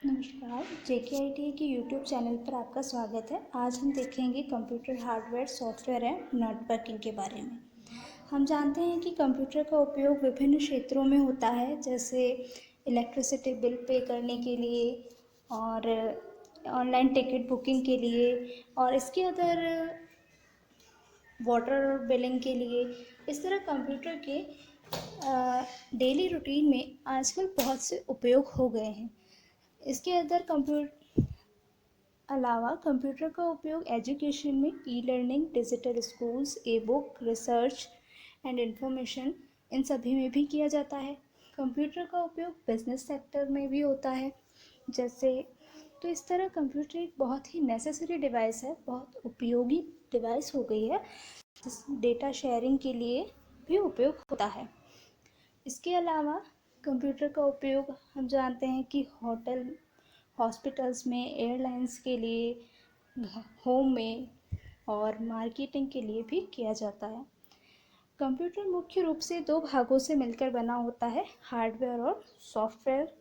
नमस्कार, JKIT के YouTube channel पर आपका स्वागत है। आज हम देखेंगे computer hardware, software and networking के बारे में। हम जानते हैं कि कंप्यूटर का उपयोग विभिन्न क्षेत्रों में होता है, जैसे इलेक्ट्रिसिटी बिल पे करने के लिए और ऑनलाइन टिकट बुकिंग के लिए और इसके अदर वाटर बिलिंग के लिए। इस तरह कंप्यूटर के डेली रूटीन में आजकल बहुत से उपयोग हो गए हैं। इसके अंदर अलावा कंप्यूटर का उपयोग एजुकेशन में e learning, digital schools, e book, research and information, इन सभी में भी किया जाता है। कंप्यूटर का उपयोग बिजनेस सेक्टर में भी होता है, जैसे तो इस तरह कंप्यूटर एक बहुत ही नेसेसरी डिवाइस है, बहुत उपयोगी डिवाइस हो गई है, जिस डेटा शेयरिंग के लिए भी उपयोग होता है। इसके अलावा कंप्यूटर का उपयोग हम जानते हैं कि होटल, हॉस्पिटल्स में, एयरलाइंस के लिए, होम में और मार्केटिंग के लिए भी किया जाता है। कंप्यूटर मुख्य रूप से दो भागों से मिलकर बना होता है, हार्डवेयर और software.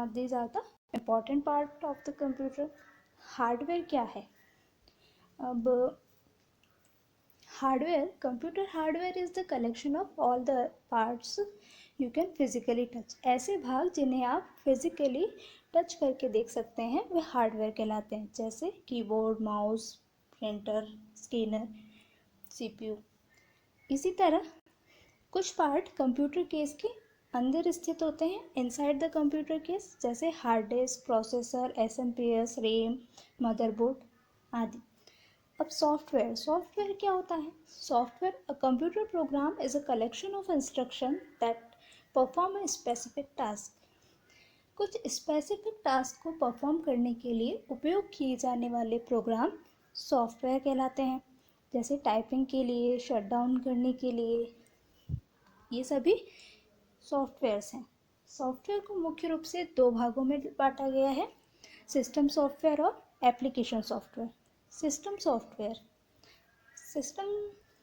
These are the important part of the computer. Hardware क्या है? अब computer hardware is the collection of all the parts you can physically touch. ऐसे भाग जिन्हें आप फिजिकली टच करके देख सकते हैं वे हार्डवेयर कहलाते हैं, जैसे keyboard, mouse, printer, scanner, CPU। इसी तरह कुछ पार्ट कंप्यूटर केस के अंदर स्थित होते हैं, इनसाइड द कंप्यूटर केस, जैसे hard disk, processor, SMPS, RAM, motherboard आदि। अब सॉफ्टवेयर क्या होता है? Software, a computer program is a collection of instruction that perform a specific task. कुछ स्पेसिफिक टास्क को परफॉर्म करने के लिए उपयोग किए जाने वाले प्रोग्राम सॉफ्टवेयर कहलाते हैं, जैसे टाइपिंग के लिए, शटडाउन करने के लिए, ये सभी सॉफ्टवेयर्स हैं। सॉफ्टवेयर को मुख्य रूप से दो भागों में बांटा गया है, सिस्टम सॉफ्टवेयर और application software. System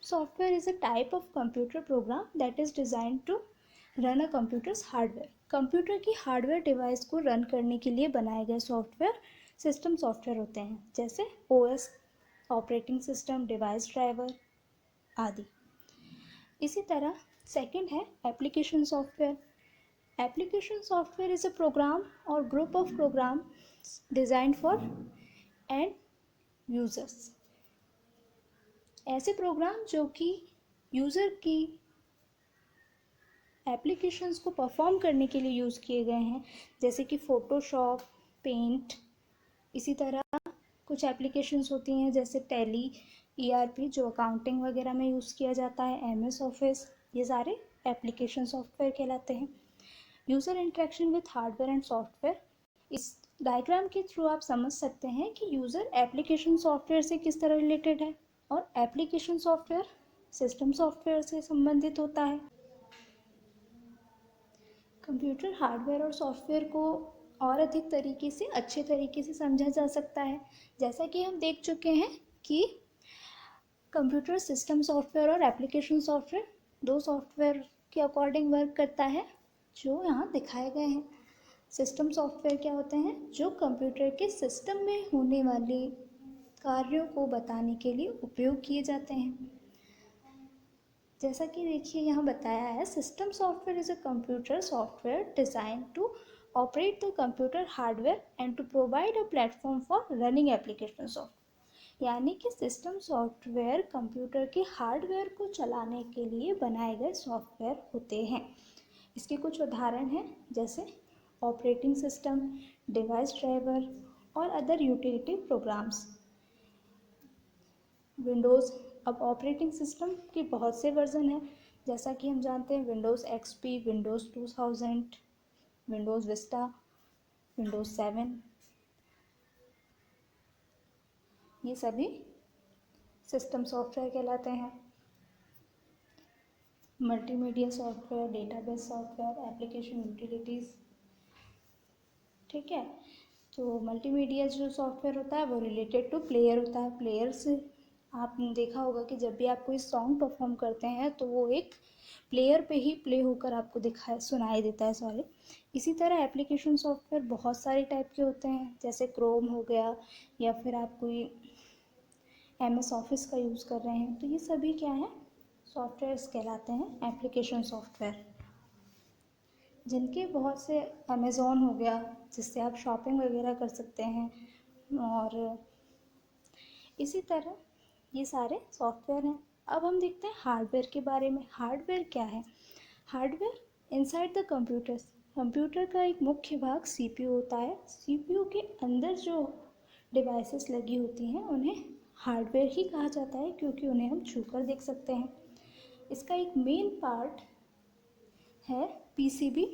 software is a type of computer program that is designed to run a computer's hardware। Computer की हार्डवेयर डिवाइस को रन करने के लिए बनाए गए सॉफ्टवेयर सिस्टम सॉफ्टवेयर होते हैं, जैसे OS, operating system, device driver आदि। इसी तरह सेकंड है application software. Application software is a program और group of program designed for end users. ऐसे प्रोग्राम जो कि यूज़र की एप्लीकेशंस को परफॉर्म करने के लिए यूज़ किए गए हैं, जैसे कि फ़ोटोशॉप, पेंट। इसी तरह कुछ एप्लीकेशंस होती हैं जैसे टैली, ERP जो अकाउंटिंग वगैरह में यूज़ किया जाता है, MS ऑफिस, ये सारे एप्लीकेशन सॉफ्टवेयर कहलाते हैं। User interaction with hardware and software. इस डायग्राम के थ्रू आप समझ सकते हैं कि यूज़र एप्लीकेशन सॉफ्टवेयर से किस तरह रिलेटेड है और एप्लीकेशन सॉफ्टवेयर सिस्टम सॉफ्टवेयर से संबंधित होता है। कंप्यूटर हार्डवेयर और सॉफ्टवेयर को और अधिक तरीके से, अच्छे तरीके से समझा जा सकता है, जैसा कि हम देख चुके हैं कि कंप्यूटर सिस्टम सॉफ्टवेयर और एप्लीकेशन सॉफ्टवेयर दो सॉफ्टवेयर के अकॉर्डिंग वर्क करता है, जो यहाँ दिखाए गए हैं। सिस्टम सॉफ्टवेयर क्या होते हैं? जो कंप्यूटर के सिस्टम में होने वाले कार्यों को बताने के लिए उपयोग किए जाते हैं। जैसा कि देखिए यहाँ बताया है, system software is a computer software design to operate the computer hardware and to provide a platform for running application software. यानी कि सिस्टम सॉफ्टवेयर कंप्यूटर के हार्डवेयर को चलाने के लिए बनाए गए सॉफ्टवेयर होते हैं। इसके कुछ उदाहरण हैं, जैसे ऑपरेटिंग सिस्टम, डिवाइस ड्राइवर और अदर यूटिलिटी प्रोग्राम्स। विंडोज़, अब ऑपरेटिंग सिस्टम के बहुत से वर्जन हैं, जैसा कि हम जानते हैं Windows XP, Windows 2000, Windows Vista, Windows 7, ये सभी सिस्टम सॉफ्टवेयर कहलाते हैं। Multimedia software, database software, application utilities, ठीक है। तो मल्टीमीडिया जो सॉफ्टवेयर होता है वो रिलेटेड टू प्लेयर होता है। प्लेयर से आपने देखा होगा कि जब भी आप कोई सॉन्ग परफॉर्म करते हैं तो वो एक प्लेयर पे ही प्ले होकर आपको सुनाई देता है, सॉरी। इसी तरह एप्लीकेशन सॉफ्टवेयर बहुत सारे टाइप के होते हैं, जैसे क्रोम हो गया, या फिर आप कोई MS ऑफिस का यूज़ कर रहे हैं, तो ये सभी क्या हैं, सॉफ्टवेयर्स कहलाते हैं, एप्लीकेशन सॉफ्टवेयर, जिनके बहुत से अमेज़ॉन हो गया, जिससे आप शॉपिंग वगैरह कर सकते हैं। और इसी तरह ये सारे सॉफ्टवेयर हैं। अब हम देखते हैं हार्डवेयर के बारे में। हार्डवेयर क्या है? Hardware inside the computers, computer का एक मुख्य भाग CPU होता है। CPU के अंदर जो डिवाइसेस लगी होती हैं उन्हें हार्डवेयर ही कहा जाता है, क्योंकि उन्हें हम छूकर देख सकते हैं। इसका एक मेन पार्ट है PCB,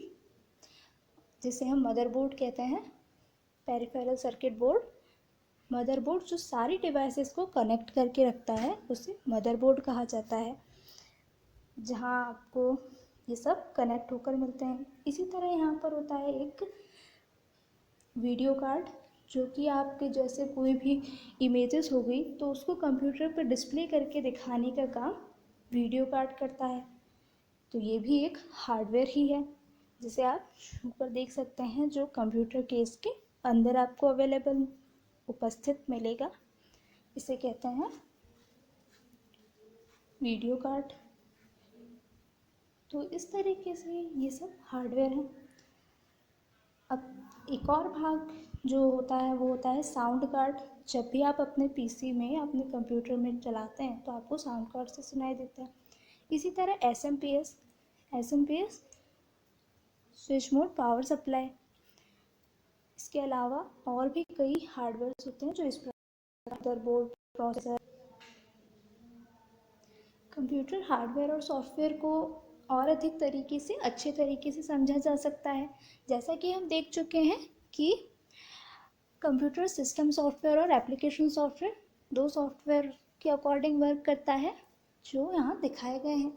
जिसे हम मदरबोर्ड कहते हैं, पेरिफेरल सर्किट बोर्ड। मदरबोर्ड जो सारी डिवाइसेस को कनेक्ट करके रखता है उसे मदरबोर्ड कहा जाता है, जहाँ आपको ये सब कनेक्ट होकर मिलते हैं। इसी तरह यहाँ पर होता है एक वीडियो कार्ड, जो कि आपके जैसे कोई भी इमेजेस हो गई तो उसको कंप्यूटर पर डिस्प्ले करके दिखाने का काम वीडियो कार्ड करता है। तो ये भी एक हार्डवेयर ही है, जिसे आप छूकर देख सकते हैं, जो कंप्यूटर केस के अंदर आपको अवेलेबल उपस्थित मिलेगा। इसे कहते हैं वीडियो कार्ड। तो इस तरीके से ये सब हार्डवेयर हैं। अब एक और भाग जो होता है वो होता है साउंड कार्ड। जब भी आप अपने PC में, अपने कंप्यूटर में चलाते हैं तो आपको साउंड कार्ड से सुनाई देता है। इसी तरह SMPS, switch mode power supply. इसके अलावा और भी कई हार्डवेयर होते हैं जो इस मदरबोर्ड, प्रोसेसर। कंप्यूटर हार्डवेयर और सॉफ्टवेयर को और अधिक तरीके से, अच्छे तरीके से समझा जा सकता है। जैसा कि हम देख चुके हैं कि कंप्यूटर सिस्टम सॉफ्टवेयर और एप्लीकेशन सॉफ्टवेयर, दो सॉफ्टवेयर के अकॉर्डिंग वर्क करता है, जो यहाँ दिखाए गए हैं।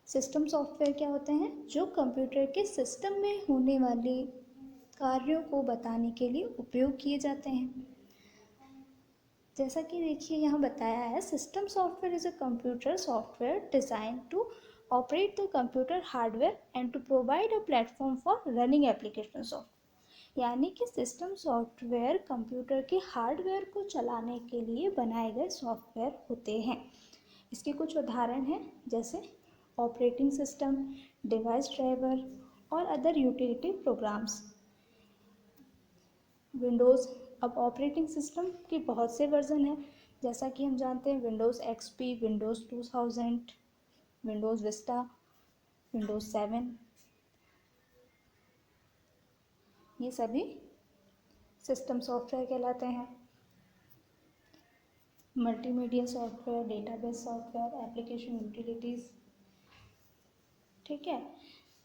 सिस्टम सॉफ्टवेयर क्या होते हैं? जो कंप्यूटर के सिस्टम में होने वाले कार्यों को बताने के लिए उपयोग किए जाते हैं। जैसा कि देखिए यहाँ बताया है, system software is a computer software design to operate the computer hardware and to provide a platform for running application software. यानी कि सिस्टम सॉफ्टवेयर कंप्यूटर के हार्डवेयर को चलाने के लिए बनाए गए सॉफ्टवेयर होते हैं। इसके कुछ उदाहरण हैं, जैसे ऑपरेटिंग सिस्टम, डिवाइस ड्राइवर और अदर यूटिलिटी प्रोग्राम्स। विंडोज़, अब ऑपरेटिंग सिस्टम के बहुत से वर्जन हैं, जैसा कि हम जानते हैं Windows XP, Windows 2000, Windows Vista, Windows 7, ये सभी सिस्टम सॉफ्टवेयर कहलाते हैं। Multimedia software, database software, application utilities. ठीक है,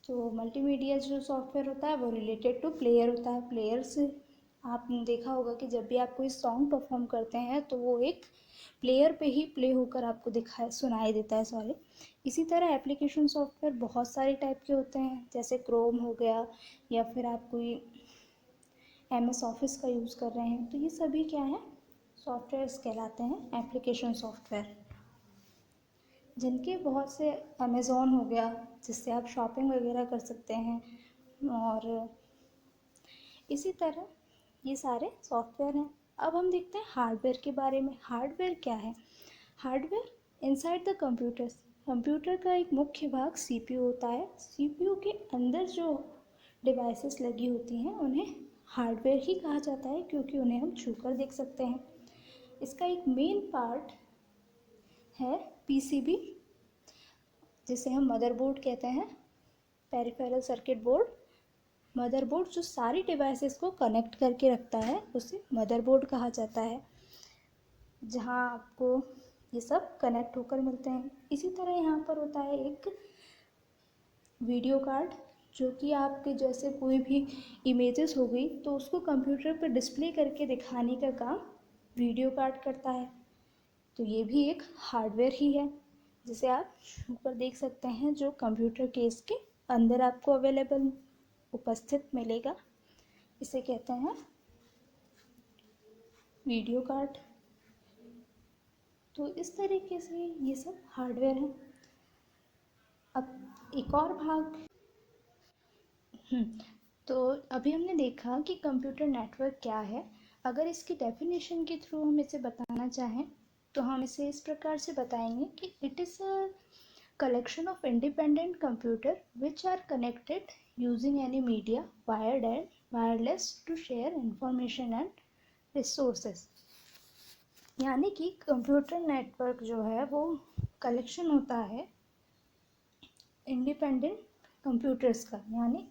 तो मल्टीमीडिया जो सॉफ्टवेयर होता है वो रिलेटेड टू प्लेयर होता है। प्लेयर से आपने देखा होगा कि जब भी आप कोई सॉन्ग परफॉर्म करते हैं तो वो एक प्लेयर पे ही प्ले होकर आपको सुनाई देता है, सॉरी। इसी तरह एप्लीकेशन सॉफ्टवेयर बहुत सारे टाइप के होते हैं, जैसे क्रोम हो गया, या फिर आप कोई MS ऑफिस का यूज़ कर रहे हैं, तो ये सभी क्या हैं, सॉफ्टवेयर्स कहलाते हैं, एप्लीकेशन सॉफ्टवेयर, जिनके बहुत से अमेज़ॉन हो गया, जिससे आप शॉपिंग वगैरह कर सकते हैं। और इसी तरह ये सारे सॉफ्टवेयर हैं। अब हम देखते हैं हार्डवेयर के बारे में। हार्डवेयर क्या है? Hardware inside the computers, computer का एक मुख्य भाग CPU होता है। CPU के अंदर जो डिवाइसेस लगी होती हैं उन्हें हार्डवेयर ही कहा जाता है, क्योंकि उन्हें हम छूकर देख सकते हैं। इसका एक मेन पार्ट है PCB, जिसे हम मदरबोर्ड कहते हैं, पेरिफेरल सर्किट बोर्ड। मदरबोर्ड जो सारी डिवाइसेस को कनेक्ट करके रखता है उसे मदरबोर्ड कहा जाता है, जहाँ आपको ये सब कनेक्ट होकर मिलते हैं। इसी तरह यहाँ पर होता है एक वीडियो कार्ड, जो कि आपके जैसे कोई भी इमेजेस हो गई तो उसको कंप्यूटर पर डिस्प्ले करके दिखाने का काम वीडियो कार्ड करता है। तो ये भी एक हार्डवेयर ही है, जिसे आप छूकर देख सकते हैं, जो कंप्यूटर केस के अंदर आपको अवेलेबल उपस्थित मिलेगा। इसे कहते हैं वीडियो कार्ड। तो इस तरीके से ये सब हार्डवेयर हैं। अब एक और भाग। तो अभी हमने देखा कि कंप्यूटर नेटवर्क क्या है। अगर इसकी डेफिनेशन के थ्रू हम इसे बताना चाहें तो हम इसे इस प्रकार से बताएंगे कि it is a collection of independent computer which are connected using any media wired and wireless to share information and resources। यानी कि कंप्यूटर नेटवर्क जो है वो कलेक्शन होता है इंडिपेंडेंट कंप्यूटर्स का, यानी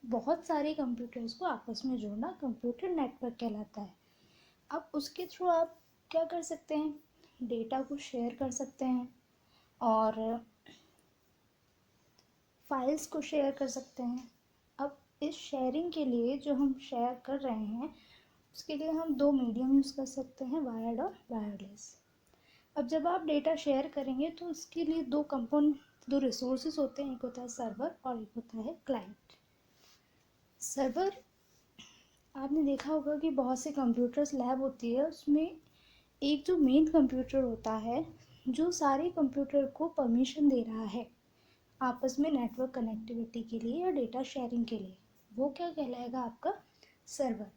बहुत सारे कंप्यूटर्स को आपस में जोड़ना कंप्यूटर नेटवर्क कहलाता है। अब उसके थ्रू आप क्या कर सकते हैं, डेटा को शेयर कर सकते हैं और फाइल्स को शेयर कर सकते हैं। अब इस शेयरिंग के लिए जो हम शेयर कर रहे हैं उसके लिए हम दो मीडियम यूज़ कर सकते हैं, वायर्ड और वायरलेस। अब जब आप डेटा शेयर करेंगे तो उसके लिए दो रिसोर्सेज होते हैं, एक होता है सर्वर और एक होता है क्लाइंट। सर्वर, आपने देखा होगा कि बहुत से कंप्यूटर्स लैब होती है, उसमें एक जो मेन कंप्यूटर होता है जो सारे कंप्यूटर को परमिशन दे रहा है आपस में नेटवर्क कनेक्टिविटी के लिए या डेटा शेयरिंग के लिए, वो क्या कहलाएगा, आपका सर्वर।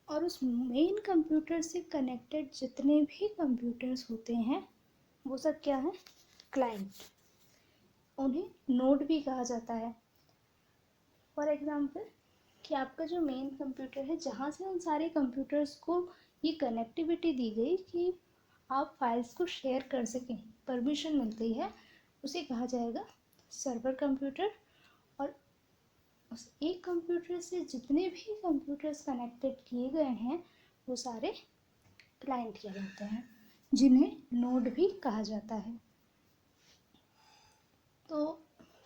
और उस मेन कंप्यूटर से कनेक्टेड जितने भी कंप्यूटर्स होते हैं वो सब क्या है, क्लाइंट। उन्हें नोड भी कहा जाता है। फॉर एग्जांपल कि आपका जो मेन कंप्यूटर है जहाँ से उन सारे कंप्यूटर्स को ये कनेक्टिविटी दी गई कि आप फाइल्स को शेयर कर सकें, परमिशन मिलती है, उसे कहा जाएगा सर्वर कंप्यूटर। और उस एक कंप्यूटर से जितने भी कंप्यूटर्स कनेक्टेड किए गए हैं वो सारे क्लाइंट कहलाते हैं, जिन्हें नोड भी कहा जाता है। तो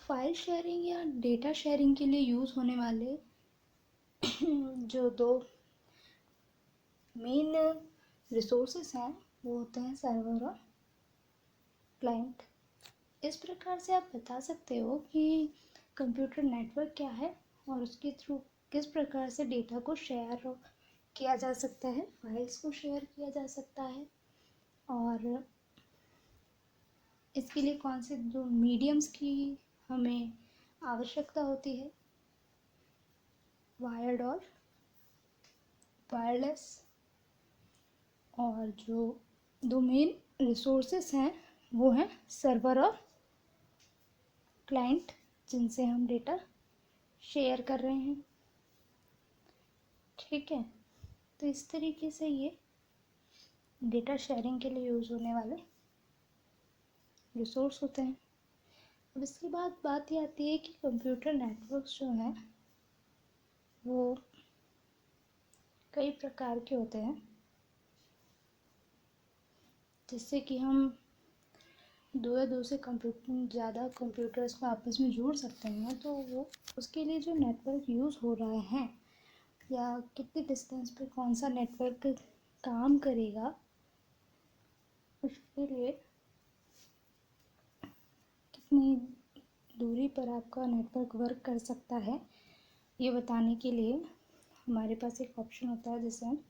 फाइल शेयरिंग या डेटा शेयरिंग के लिए यूज़ होने वाले जो दो मेन रिसोर्सेस हैं वो होते हैं सर्वर और क्लाइंट। इस प्रकार से आप बता सकते हो कि कंप्यूटर नेटवर्क क्या है और उसके थ्रू किस प्रकार से डेटा को शेयर किया जा सकता है, फाइल्स को शेयर किया जा सकता है, और इसके लिए कौन से जो मीडियम्स की हमें आवश्यकता होती है, वायर्ड और वायरलेस। और जो दो मेन रिसोर्सेस हैं वो हैं सर्वर और क्लाइंट, जिनसे हम डेटा शेयर कर रहे हैं। ठीक है, तो इस तरीके से ये डेटा शेयरिंग के लिए यूज़ होने वाले रिसोर्स होते हैं। अब इसके बाद बात ये आती है कि कंप्यूटर नेटवर्क्स जो हैं वो कई प्रकार के होते हैं, जिससे कि हम दो या दो से ज़्यादा कंप्यूटर्स को आपस में जोड़ सकते हैं। तो वो उसके लिए जो नेटवर्क यूज़ हो रहा है या कितनी डिस्टेंस पे कौन सा नेटवर्क काम करेगा, उसके लिए कितनी दूरी पर आपका नेटवर्क वर्क कर सकता है, ये बताने के लिए हमारे पास एक ऑप्शन होता है जिससे हम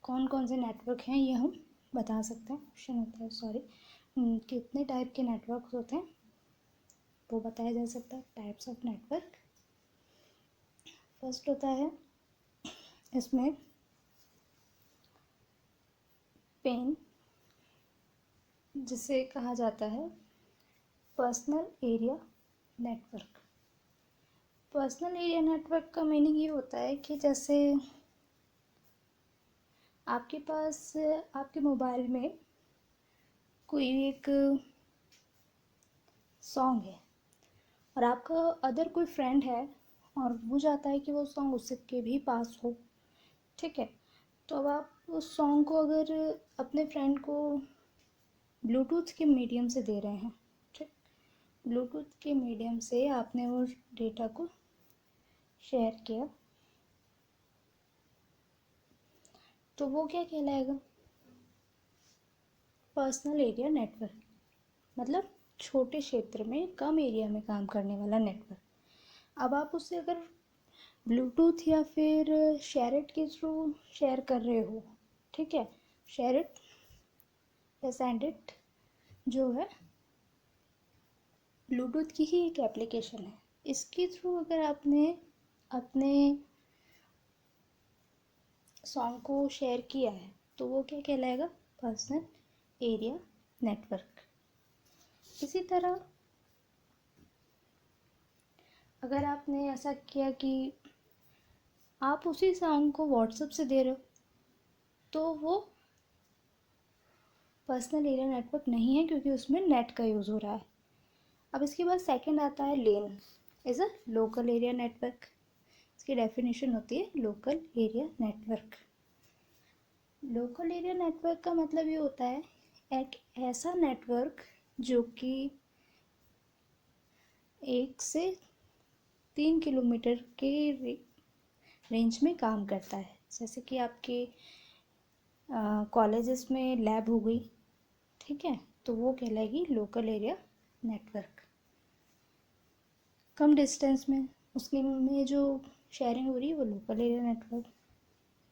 कौन कौन से नेटवर्क हैं ये हम बता सकते हैं। ऑप्शन होता है, सॉरी, कितने टाइप के नेटवर्क होते हैं वो बताया जा सकता है। टाइप्स ऑफ नेटवर्क, फर्स्ट होता है इसमें पेन, जिसे कहा जाता है personal area network. Personal area network का मीनिंग ये होता है कि जैसे आपके पास आपके मोबाइल में कोई एक सॉन्ग है और आपका अदर कोई फ्रेंड है और वो चाहता है कि वो सॉन्ग उसके भी पास हो। ठीक है, तो अब आप उस सॉन्ग को अगर अपने फ्रेंड को ब्लूटूथ के मीडियम से दे रहे हैं, ठीक, ब्लूटूथ के मीडियम से आपने वो डेटा को शेयर किया, तो वो क्या कहलाएगा, पर्सनल एरिया नेटवर्क। मतलब छोटे क्षेत्र में, कम एरिया में काम करने वाला नेटवर्क। अब आप उससे अगर ब्लूटूथ या फिर शेयरइट के थ्रू शेयर कर रहे हो, ठीक है, शेयरइट या सेंडिट जो है ब्लूटूथ की ही एक एप्लीकेशन है। इसके थ्रू अगर आपने अपने सॉन्ग को शेयर किया है तो वो क्या कहलाएगा? Personal area network. इसी तरह अगर आपने ऐसा किया कि आप उसी सॉन्ग को व्हाट्सएप से दे रहे हो तो वो पर्सनल एरिया नेटवर्क नहीं है, क्योंकि उसमें नेट का यूज़ हो रहा है। अब इसके बाद सेकंड आता है LAN is a local area network. इसकी डेफिनेशन होती है local area network. Local area network का मतलब ये होता है एक ऐसा नेटवर्क जो कि 1 से 3 किलोमीटर के रेंज में काम करता है। जैसे कि आपके कॉलेजेस में लैब हो गई, ठीक है, तो वो कहलाएगी लोकल एरिया नेटवर्क। कम डिस्टेंस में उसके में जो शेयरिंग हो रही है वो लोकल एरिया नेटवर्क।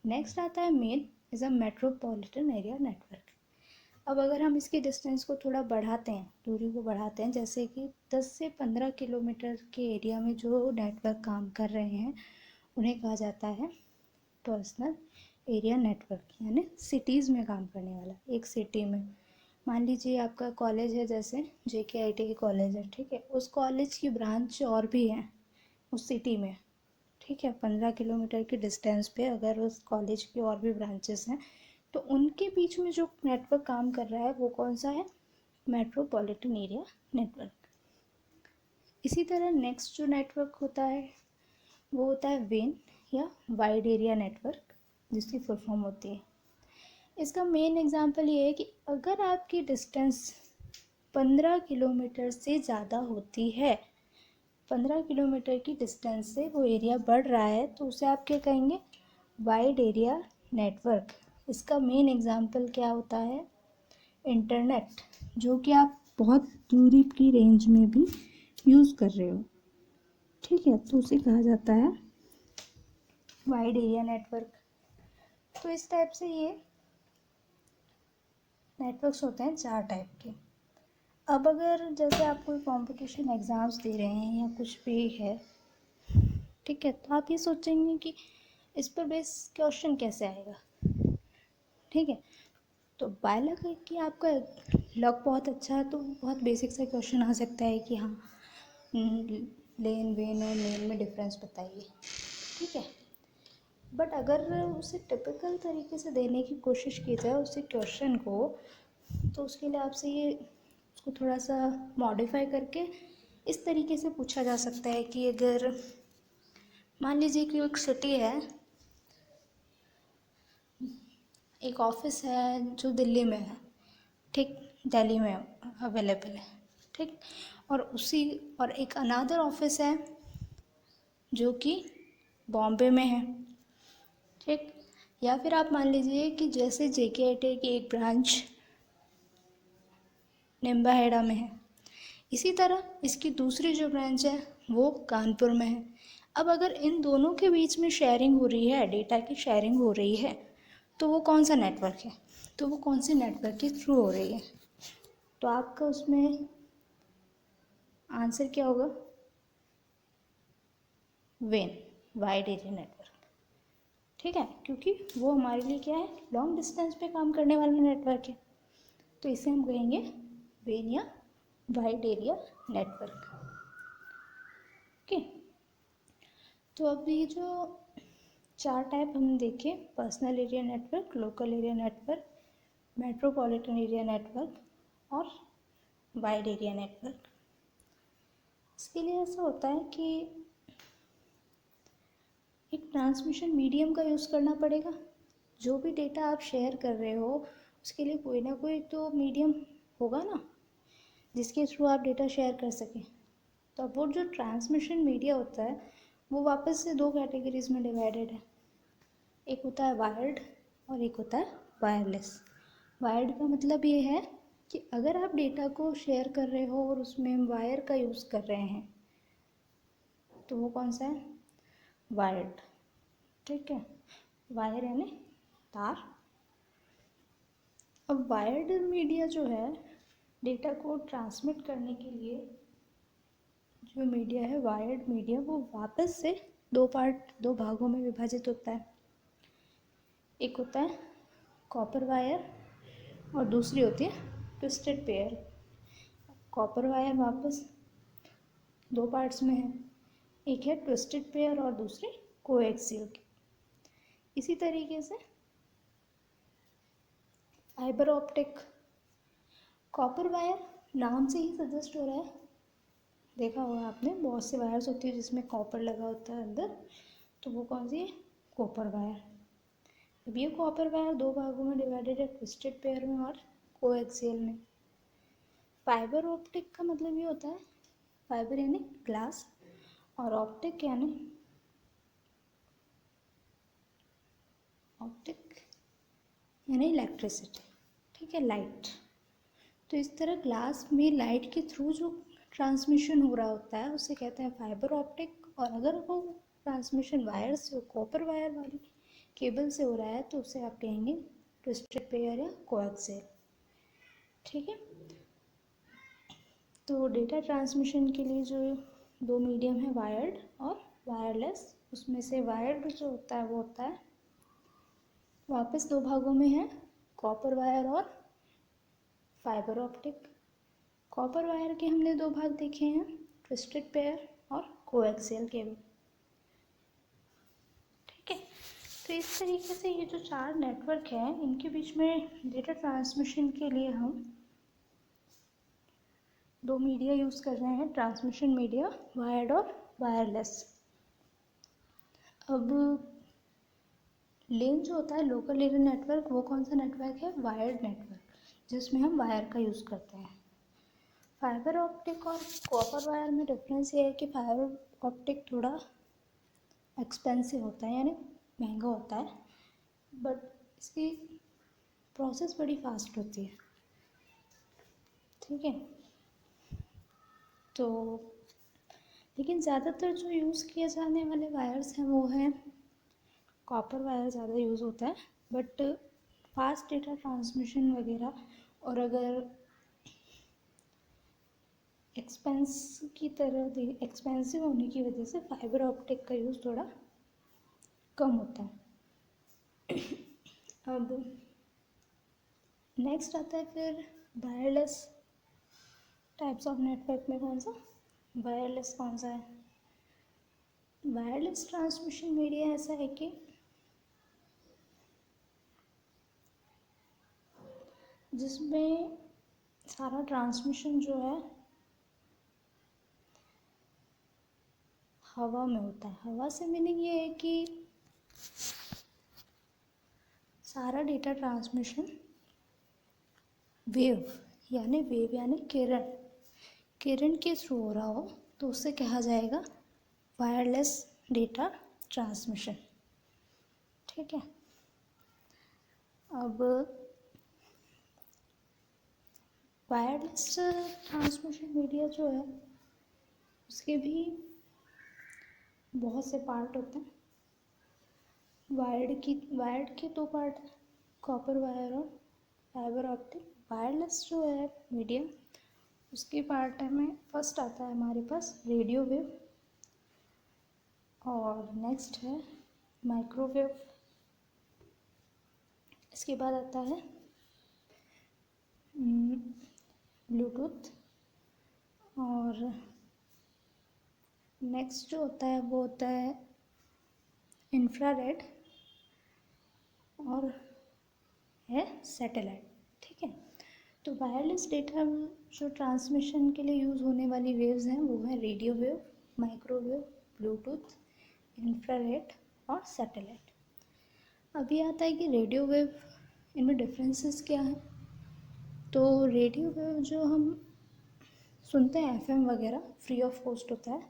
नेक्स्ट आता है main is a metropolitan area network. अब अगर हम इसकी डिस्टेंस को थोड़ा बढ़ाते हैं, दूरी को बढ़ाते हैं, जैसे कि 10 से 15 किलोमीटर के एरिया में जो नेटवर्क काम कर रहे हैं उन्हें कहा जाता है पर्सनल एरिया नेटवर्क, यानी सिटीज़ में काम करने वाला। एक सिटी में मान लीजिए आपका कॉलेज है, जैसे JKIT की कॉलेज है, ठीक है, उस कॉलेज की ब्रांच और भी हैं उस सिटी में, ठीक है, 15 किलोमीटर की डिस्टेंस पे अगर उस कॉलेज की और भी ब्रांचेस हैं तो उनके बीच में जो नेटवर्क काम कर रहा है वो कौन सा है? Metropolitan area network. इसी तरह नेक्स्ट जो नेटवर्क होता है वो होता है वेन या वाइड एरिया नेटवर्क, जिसकी फुल फॉर्म होती है। इसका मेन एग्जांपल ये है कि अगर आपकी डिस्टेंस 15 किलोमीटर से ज़्यादा होती है, 15 किलोमीटर की डिस्टेंस से वो एरिया बढ़ रहा है तो उसे आप क्या कहेंगे? Wide area network. इसका मेन एग्जांपल क्या होता है? इंटरनेट, जो कि आप बहुत दूरी की रेंज में भी यूज़ कर रहे हो, ठीक है, तो उसे कहा जाता है वाइड एरिया नेटवर्क। तो इस टाइप से ये नेटवर्क्स होते हैं 4 टाइप के। अब अगर जैसे आप कोई कंपटीशन एग्ज़ाम्स दे रहे हैं या कुछ भी है, ठीक है, तो आप ये सोचेंगे कि इस पर बेस क्वेश्चन कैसे आएगा, ठीक है, तो बाय लक है कि आपका लक बहुत अच्छा है तो बहुत बेसिक सा क्वेश्चन आ सकता है कि हाँ लेन वेन और मेन में डिफरेंस बताइए, ठीक है। बट अगर उसे टिपिकल तरीके से देने की कोशिश की जाए उसी क्वेश्चन को, तो उसके लिए आपसे ये उसको थोड़ा सा मॉडिफाई करके इस तरीके से पूछा जा सकता है कि अगर मान लीजिए कि एक सिटी है, एक ऑफिस है जो दिल्ली में है, ठीक, दिल्ली में अवेलेबल है, ठीक, और एक अनादर ऑफिस है जो कि बॉम्बे में है, ठीक, या फिर आप मान लीजिए कि जैसे JKIT की एक ब्रांच निम्बाहेड़ा में है, इसी तरह इसकी दूसरी जो ब्रांच है वो कानपुर में है। अब अगर इन दोनों के बीच में शेयरिंग हो रही है, डेटा की शेयरिंग हो रही है, तो वो कौन सा नेटवर्क है? तो वो कौन से नेटवर्क के थ्रू हो रही है? तो आपका उसमें आंसर क्या होगा? वेन, वाइड एरिया नेटवर्क, ठीक है, क्योंकि वो हमारे लिए क्या है? लॉन्ग डिस्टेंस पे काम करने वाला नेटवर्क है, तो इसे हम कहेंगे वेन या वाइड एरिया नेटवर्क। ओके, तो अब ये जो 4 टाइप हमने देखे, personal area network, local area network, metropolitan area network और वाइड एरिया नेटवर्क। इसके लिए ऐसा होता है कि एक ट्रांसमिशन मीडियम का यूज़ करना पड़ेगा। जो भी डेटा आप शेयर कर रहे हो उसके लिए कोई ना कोई तो मीडियम होगा ना, जिसके थ्रू आप डेटा शेयर कर सकें। तो अब वो जो ट्रांसमिशन मीडिया होता है वो वापस से 2 कैटेगरीज में डिवाइडेड है। एक होता है वायर्ड और एक होता है वायरलेस। वायर्ड का मतलब ये है कि अगर आप डेटा को शेयर कर रहे हो और उसमें वायर का यूज़ कर रहे हैं तो वो कौन सा है? वायर्ड, ठीक है, वायर यानी तार। अब वायर्ड मीडिया जो है डेटा को ट्रांसमिट करने के लिए जो मीडिया है वायर्ड मीडिया वो वापस से दो भागों में विभाजित होता है। एक होता है कॉपर वायर और दूसरी होती है ट्विस्टेड पेयर। कॉपर वायर वापस दो पार्ट्स में है, एक है ट्विस्टेड पेयर और दूसरी कोएक्सियल की। इसी तरीके से फाइबर ऑप्टिक, कॉपर वायर नाम से ही सजेस्ट हो रहा है, देखा होगा आपने बहुत से वायर्स होती है जिसमें कॉपर लगा होता है अंदर, तो वो कौन सी है, कॉपर वायर। अब ये कॉपर वायर दो भागों में डिवाइडेड है, ट्विस्टेड पेयर में और कोएक्सियल में। फाइबर ऑप्टिक का मतलब ये होता है, फाइबर यानी ग्लास और ऑप्टिक यानी इलेक्ट्रिसिटी, ठीक है, लाइट। तो इस तरह ग्लास में लाइट के थ्रू जो ट्रांसमिशन हो रहा होता है उसे कहते हैं फाइबर ऑप्टिक। और अगर वो ट्रांसमिशन वायर से, कॉपर वायर वाली केबल से हो रहा है, तो उसे आप कहेंगे ट्विस्टेड पेयर या कोएक्सियल, ठीक है। तो डेटा ट्रांसमिशन के लिए जो दो मीडियम है वायर्ड और वायरलेस, उसमें से वायर्ड जो होता है वो होता है वापस दो भागों में है, कॉपर वायर और फाइबर ऑप्टिक। कॉपर वायर के हमने दो भाग देखे हैं, ट्विस्टेड पेयर और कोएक्सियल केबल, ठीक है। तो इस तरीके से ये जो चार नेटवर्क हैं इनके बीच में डेटा ट्रांसमिशन के लिए हम दो मीडिया यूज़ कर रहे हैं, ट्रांसमिशन मीडिया वायर्ड और वायरलेस। अब लेन जो होता है लोकल एरिया नेटवर्क, वो कौन सा नेटवर्क है, वायर्ड नेटवर्क, जिसमें हम वायर का यूज़ करते हैं। फाइबर ऑप्टिक और कॉपर वायर में डिफरेंस ये है कि फाइबर ऑप्टिक थोड़ा एक्सपेंसिव होता है, यानी महंगा होता है, बट इसकी प्रोसेस बड़ी फास्ट होती है, ठीक है। तो लेकिन ज़्यादातर जो यूज़ किए जाने वाले वायर्स हैं वो हैं कॉपर वायर ज़्यादा यूज़ होता है, बट फास्ट डेटा ट्रांसमिशन वगैरह और अगर एक्सपेंसिव होने की वजह से फाइबर ऑप्टिक का यूज़ थोड़ा कम होता है। अब नेक्स्ट आता है फिर वायरलेस टाइप्स ऑफ नेटवर्क में कौन सा, वायरलेस कौन सा है। वायरलेस ट्रांसमिशन मीडिया ऐसा है कि जिसमें सारा ट्रांसमिशन जो है हवा में होता है। हवा से मीनिंग ये है कि सारा डेटा ट्रांसमिशन वेव यानी किरण के थ्रू हो रहा हो तो उसे कहा जाएगा वायरलेस डेटा ट्रांसमिशन, ठीक है। अब वायरलेस ट्रांसमिशन मीडिया जो है उसके भी बहुत से पार्ट होते हैं। वायर्ड के दो पार्ट हैं, कॉपर वायर और फाइबर ऑप्टिक। वायरलेस जो है मीडिया उसके पार्ट में फर्स्ट आता है हमारे पास रेडियो वेव, और नेक्स्ट है माइक्रोवेव, इसके बाद आता है ब्लूटूथ, और नेक्स्ट जो होता है वो होता है इंफ्रारेड और है सैटेलाइट, ठीक है। तो वायरलेस डेटा जो ट्रांसमिशन के लिए यूज़ होने वाली वेव्स हैं वो है radio wave, microwave, Bluetooth, infrared और सैटेलाइट। अभी आता है कि रेडियो वेव, इनमें डिफरेंसेस क्या हैं। तो रेडियो वेव जो हम सुनते हैं एफएम वगैरह फ्री ऑफ कॉस्ट होता है,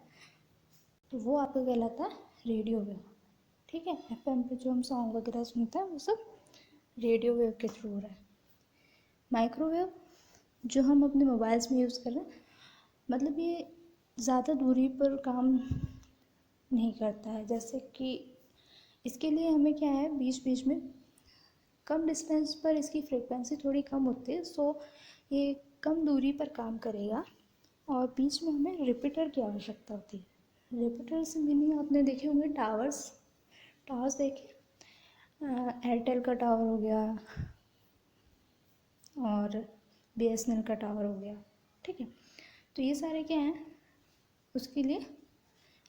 तो वो आपका कहलाता है रेडियो वेव, ठीक है। एफएम पे जो हम सॉन्ग वगैरह सुनते हैं वो सब रेडियो वेव के थ्रू हो रहा है। माइक्रोवेव जो हम अपने मोबाइल्स में यूज़ कर रहे हैं, मतलब ये ज़्यादा दूरी पर काम नहीं करता है, जैसे कि इसके लिए हमें क्या है, बीच बीच में कम डिस्टेंस पर इसकी फ्रीक्वेंसी थोड़ी कम होती है, सो ये कम दूरी पर काम करेगा, और बीच में हमें रिपीटर की आवश्यकता होती है। रिपीटर से मीनिंग आपने देखे होंगे टावर्स देखे, एयरटेल का टावर हो गया और BSNL का टावर हो गया, ठीक है। तो ये सारे क्या हैं, उसके लिए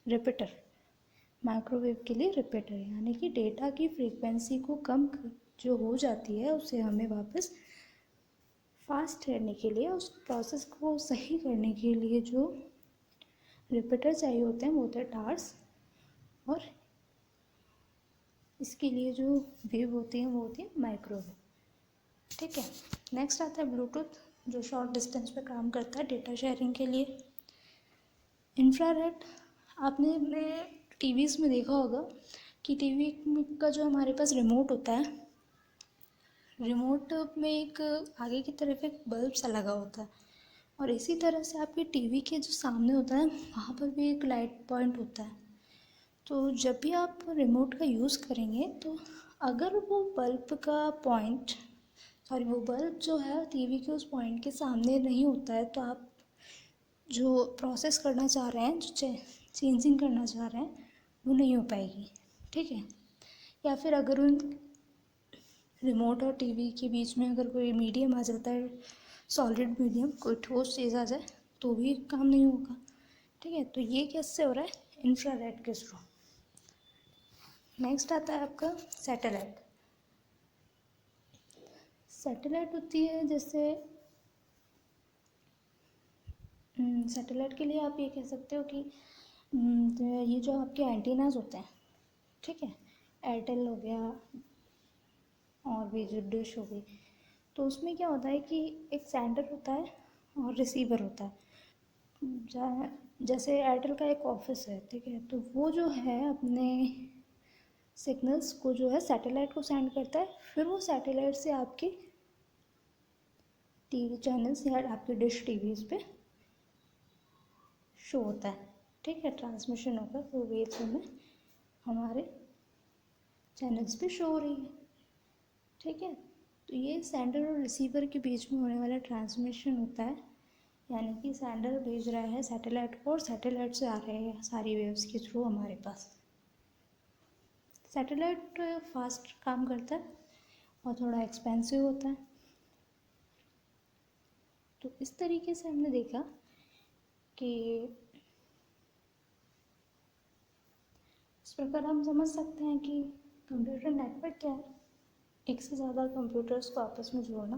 रिपीटर, माइक्रोवेव के लिए रिपीटर, यानी कि डेटा की फ्रीक्वेंसी को कम जो हो जाती है उसे हमें वापस फास्ट करने के लिए, उस प्रोसेस को सही करने के लिए जो रिपीटर चाहिए होते हैं वो होते हैं टावर्स, और इसके लिए जो वेव होती है वो होती है माइक्रोवेव, ठीक है। नेक्स्ट आता है ब्लूटूथ, जो शॉर्ट डिस्टेंस पे काम करता है डेटा शेयरिंग के लिए। इंफ्रारेड, आपने अपने टीवीज़ में देखा होगा कि टीवी का जो हमारे पास रिमोट होता है, रिमोट में एक आगे की तरफ एक बल्ब सा लगा होता है, और इसी तरह से आपके टीवी के जो सामने होता है वहाँ पर भी एक लाइट पॉइंट होता है। तो जब भी आप रिमोट का यूज़ करेंगे तो अगर वो बल्ब जो है टीवी के उस पॉइंट के सामने नहीं होता है, तो आप जो प्रोसेस करना चाह रहे हैं, जो चेंजिंग करना चाह रहे हैं, वो नहीं हो पाएगी, ठीक है। या फिर अगर उन रिमोट और टीवी के बीच में अगर कोई मीडियम आ जाता है, सॉलिड मीडियम, कोई ठोस चीज़ आ जाए, तो भी काम नहीं होगा, ठीक है। तो ये कैसे हो रहा है, इंफ्रारेड के थ्रू। नेक्स्ट आता है आपका सैटेलाइट। सैटेलाइट होती है जैसे सैटेलाइट के लिए आप ये कह सकते हो कि ये जो आपके एंटीनाज होते हैं, ठीक है, एयरटेल हो गया और भी जो डिश हो गई, तो उसमें क्या होता है कि एक सेंडर होता है और रिसीवर होता है। जैसे एयरटेल का एक ऑफिस है, ठीक है, तो वो जो है अपने सिग्नल्स को जो है सैटेलाइट को सेंड करता है, फिर वो सैटेलाइट से आपके टीवी चैनल्स या आपके डिश टीवीज़ पे शो होता है, ठीक है, ट्रांसमिशन होकर वो वेव्स हमें हमारे चैनल्स पे शो हो रही है, ठीक है। तो ये सेंडर और रिसीवर के बीच में होने वाला ट्रांसमिशन होता है, यानी कि सेंडर भेज रहा है सैटेलाइट को और सैटेलाइट से आ रहे हैं सारी वेव्स के थ्रू हमारे पास। सैटेलाइट फास्ट काम करता है और थोड़ा एक्सपेंसिव होता है। तो इस तरीके से हमने देखा कि इस प्रकार हम समझ सकते हैं कि कंप्यूटर नेटवर्क क्या है। एक से ज़्यादा कंप्यूटर्स को आपस में जोड़ना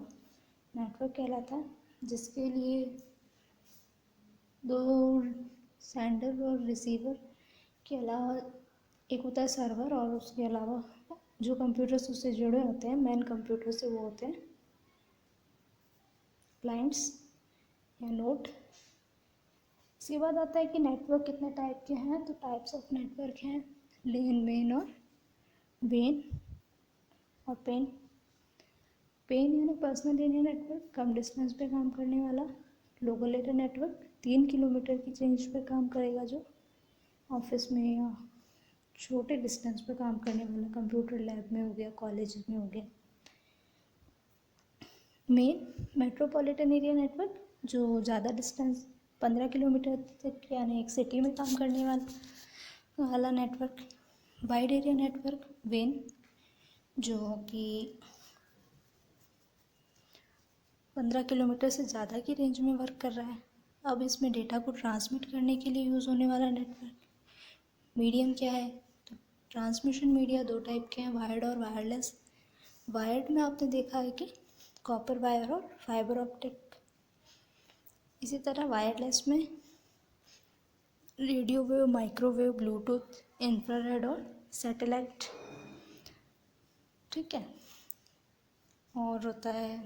नेटवर्क कहलाता है, जिसके लिए दो सेंडर और रिसीवर के अलावा एक होता है सर्वर, और उसके अलावा जो कंप्यूटर्स उससे जुड़े होते हैं मेन कंप्यूटर से, वो होते हैं क्लाइंट्स या नोड। इसके बाद आता है कि नेटवर्क कितने टाइप के हैं, तो टाइप्स ऑफ नेटवर्क हैं लेन, मेन और वेन और पेन। पेन यानी पर्सनल एरिया नेटवर्क, कम डिस्टेंस पे काम करने वाला। लोकल एरिया नेटवर्क 3 किलोमीटर की रेंज पे काम करेगा, जो ऑफिस में या छोटे डिस्टेंस पे काम करने वाला, कंप्यूटर लैब में हो गया, कॉलेज में हो गया। मेन मेट्रोपॉलिटन एरिया नेटवर्क, जो ज़्यादा डिस्टेंस 15 किलोमीटर तक यानी एक सिटी में काम करने वाला network. Wide area network when, जो कि 15 किलोमीटर से ज़्यादा की रेंज में वर्क कर रहा है। अब इसमें डेटा को ट्रांसमिट करने के लिए यूज़ होने वाला नेटवर्क। मीडियम क्या है, तो ट्रांसमिशन मीडिया दो टाइप के हैं, वायर्ड और वायरलेस। वायर्ड में आपने देखा है कि कॉपर वायर और फाइबर ऑप्टिक। इसी तरह वायरलेस में radio wave, microwave, Bluetooth, infrared और सैटेलाइट, ठीक है। और होता है